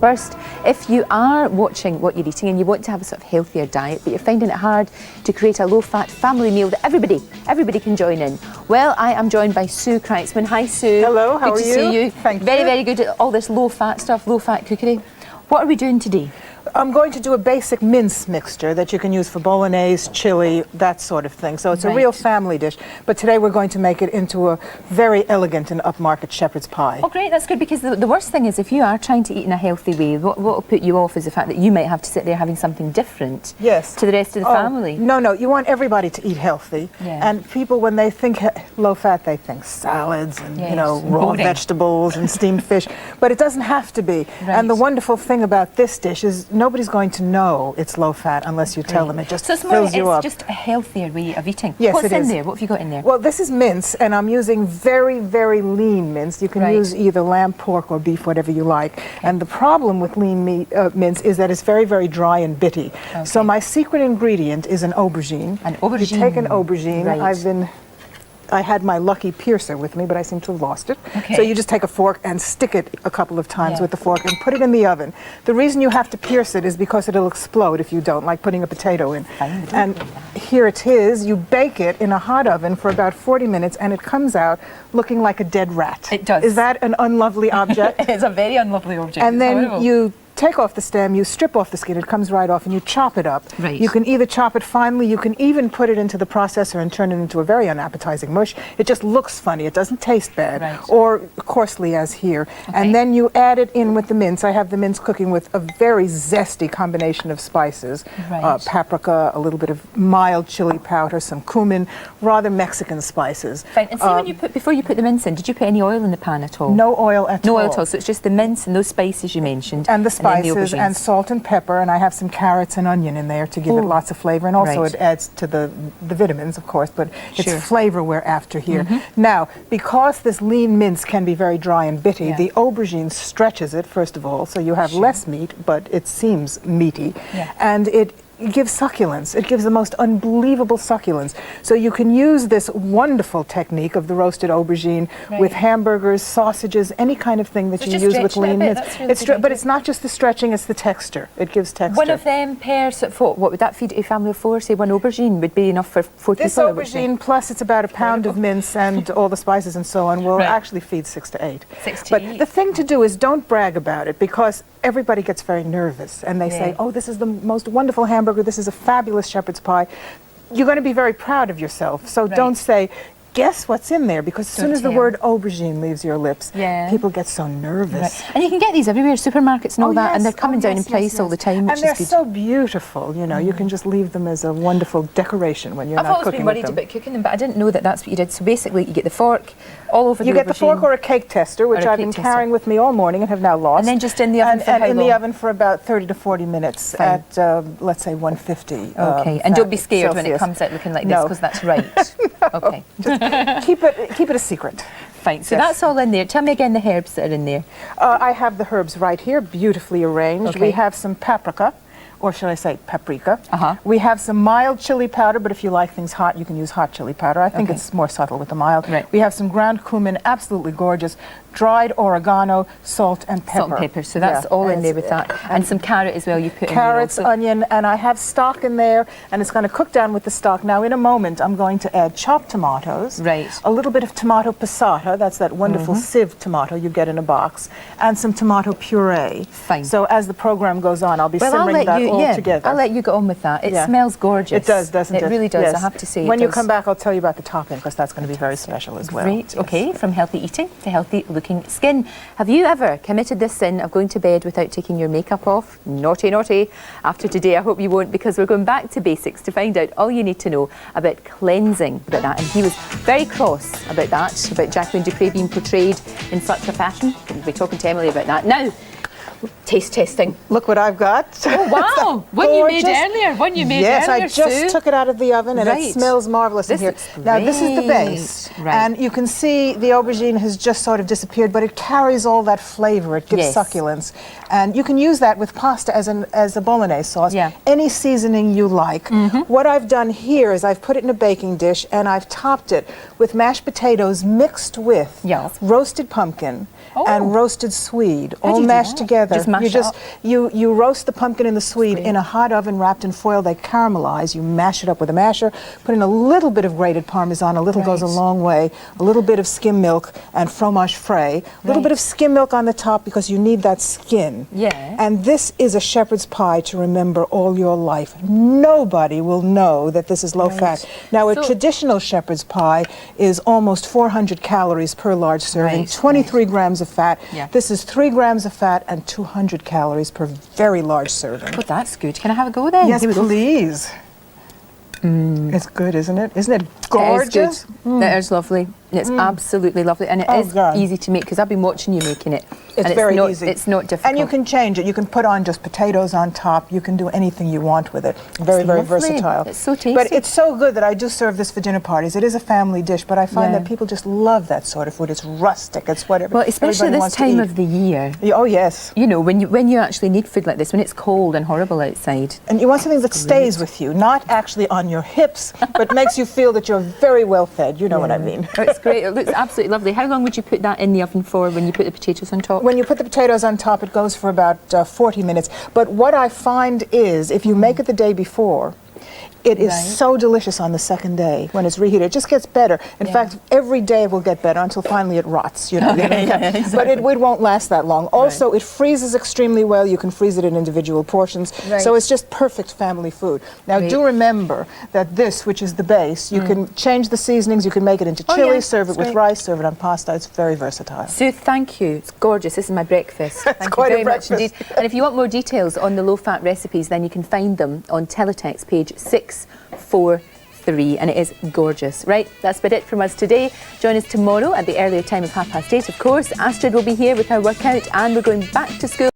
First, if you are watching what you're eating and you want to have a sort of healthier diet, but you're finding it hard to create a low-fat family meal that everybody can join in, well, I am joined by Sue Kreitzman. Hi, Sue. Hello, how are you? Good to see you. Thank you. Very good at all this low-fat stuff, low-fat cookery. What are we doing today? I'm going to do a basic mince mixture that you can use for bolognese, chili, that sort of thing. So it's a real family dish. But today we're going to make it into a very elegant and upmarket shepherd's pie. Oh, great. That's good, because the worst thing is if you are trying to eat in a healthy way, what will put you off is the fact that you might have to sit there having something different to the rest of the family. No, you want everybody to eat healthy. Yeah. And people, when they think low-fat, they think salads and, you know, raw vegetables and steamed fish. But it doesn't have to be. And the wonderful thing about this dish is nobody's going to know it's low-fat unless you tell them. It just fills you up. It's just a healthier way of eating. Yes, What's it in is. there? What have you got in there? Well, this is mince, and I'm using very, very lean mince. You can use either lamb, pork, or beef, whatever you like. And the problem with lean mince is that it's very, very dry and bitty. So my secret ingredient is an aubergine. An aubergine. You take an aubergine. I had my lucky piercer with me, but I seem to have lost it. So you just take a fork and stick it a couple of times with the fork and put it in the oven. The reason you have to pierce it is because it'll explode if you don't, like putting a potato in. And here it is. You bake it in a hot oven for about 40 minutes, and it comes out looking like a dead rat. It does. Is that an unlovely object? It's a very unlovely object. And then you take off the stem, you strip off the skin, it comes right off, and you chop it up. You can either chop it finely, you can even put it into the processor and turn it into a very unappetizing mush. It just looks funny, it doesn't taste bad, or coarsely as here. And then you add it in with the mince. I have the mince cooking with a very zesty combination of spices. Paprika, a little bit of mild chili powder, some cumin, rather Mexican spices. And see, when before you put the mince in, did you put any oil in the pan at all? No oil at all. No oil at all, so it's just the mince and those spices you mentioned. And the spices and salt and pepper, and I have some carrots and onion in there to give it lots of flavor, and also it adds to the vitamins, of course, but it's flavor we're after here. Now, because this lean mince can be very dry and bitty, the aubergine stretches it, first of all, so you have less meat, but it seems meaty, and it gives succulence. It gives the most unbelievable succulence. So you can use this wonderful technique of the roasted aubergine with hamburgers, sausages, any kind of thing that you use with lean mince. But it's not just the stretching, it's the texture. It gives texture. One of them pairs, what would that feed a family of four? Say one aubergine would be enough for 4 people? This aubergine, plus it's about a pound of mince and all the spices and so on, will actually feed 6 to 8. But the thing to do is don't brag about it, because everybody gets very nervous and they say, oh, this is the most wonderful hamburger, this is a fabulous shepherd's pie. You're going to be very proud of yourself. So don't say, guess what's in there, because as soon as the word aubergine leaves your lips, people get so nervous. And you can get these everywhere, supermarkets and all that, and they're coming down in price all the time, which and they're is good. so beautiful, you know, you can just leave them as a wonderful decoration when you're not cooking with them. I've always been worried about cooking them, but I didn't know that that's what you did. So basically you get the fork all over the aubergine. You get the fork or a cake tester, which I've been carrying with me all morning and have now lost. And then just in the oven for how long? In the oven for about 30 to 40 minutes at, let's say, 150. And don't be scared when it comes out looking like this, because that's right. Okay. Just keep it a secret. Fine. So that's all in there. Tell me again the herbs that are in there. I have the herbs right here, beautifully arranged. We have some paprika, or should I say paprika. We have some mild chili powder, but if you like things hot, you can use hot chili powder. I think it's more subtle with the mild. We have some ground cumin, absolutely gorgeous, dried oregano, salt and pepper. Salt and pepper, so that's all in there with that. And some carrot as well you put in there. Carrots, onion, and I have stock in there, and it's going to cook down with the stock. Now, in a moment, I'm going to add chopped tomatoes, a little bit of tomato passata, that's that wonderful sieve tomato you get in a box, and some tomato puree. So as the program goes on, I'll be simmering that all together. I'll let you get on with that. It smells gorgeous. It does, doesn't it? It really does, I have to say. When you come back, I'll tell you about the topping, because that's going to be very special as well. Great, okay, from healthy eating to healthy looking skin. Have you ever committed this sin of going to bed without taking your makeup off? Naughty, naughty. After today, I hope you won't, because we're going back to basics to find out all you need to know about cleansing about that. And he was very cross about that, about Jacqueline du Pré being portrayed in such a fashion. We'll be talking to Emily about that. Now, taste testing. Look what I've got. Oh, wow. One you made earlier. One you made earlier, Yes, I just took it out of the oven, and it smells marvelous in here. Now, this is the base. And you can see the aubergine has just sort of disappeared, but it carries all that flavor. It gives succulence. And you can use that with pasta as a bolognese sauce. Any seasoning you like. What I've done here is I've put it in a baking dish, and I've topped it with mashed potatoes mixed with roasted pumpkin and roasted swede, How do all you do mashed that? together. Just mash you it up? you roast the pumpkin and the swede in a hot oven wrapped in foil. They caramelize. You mash it up with a masher. Put in a little bit of grated Parmesan. A little goes a long way. A little bit of skim milk and fromage frais. A little bit of skim milk on the top because you need that skin. Yeah. And this is a shepherd's pie to remember all your life. Nobody will know that this is low fat. Now, a traditional shepherd's pie is almost 400 calories per large serving, 23 grams of fat. This is 3 grams of fat and 200 calories per very large serving. Oh, that's good. Can I have a go then? Yes, please. It's good, isn't it? Isn't it gorgeous? It is good. That is lovely. It's absolutely lovely, and it is easy to make because I've been watching you making it. It's very easy. It's not difficult. And you can change it. You can put on just potatoes on top. You can do anything you want with it. Very, very versatile. It's so tasty. But it's so good that I do serve this for dinner parties. It is a family dish, but I find that people just love that sort of food. It's rustic. It's whatever. Well, especially this time of the year. Oh, yes. You know, when you actually need food like this, when it's cold and horrible outside. And you want something that stays with you, not actually on your hips, but makes you feel that you're very well fed. You know what I mean. Oh, it's great. It looks absolutely lovely. How long would you put that in the oven for when you put the potatoes on top? When you put the potatoes on top, it goes for about 40 minutes. But what I find is, if you make it the day before, it is so delicious on the second day when it's reheated. It just gets better. In fact, every day it will get better until finally it rots. You know, but it won't last that long. Also, it freezes extremely well. You can freeze it in individual portions. So it's just perfect family food. Now, do remember that this, which is the base, you can change the seasonings. You can make it into chili, serve it with rice, serve it on pasta. It's very versatile. Sue, thank you. It's gorgeous. This is my breakfast. Thank you very much indeed. And if you want more details on the low-fat recipes, then you can find them on Teletext page 643, and it is gorgeous. Right, that's about it from us today. Join us tomorrow at the earlier time of 8:30, of course. Astrid will be here with her workout, and we're going back to school.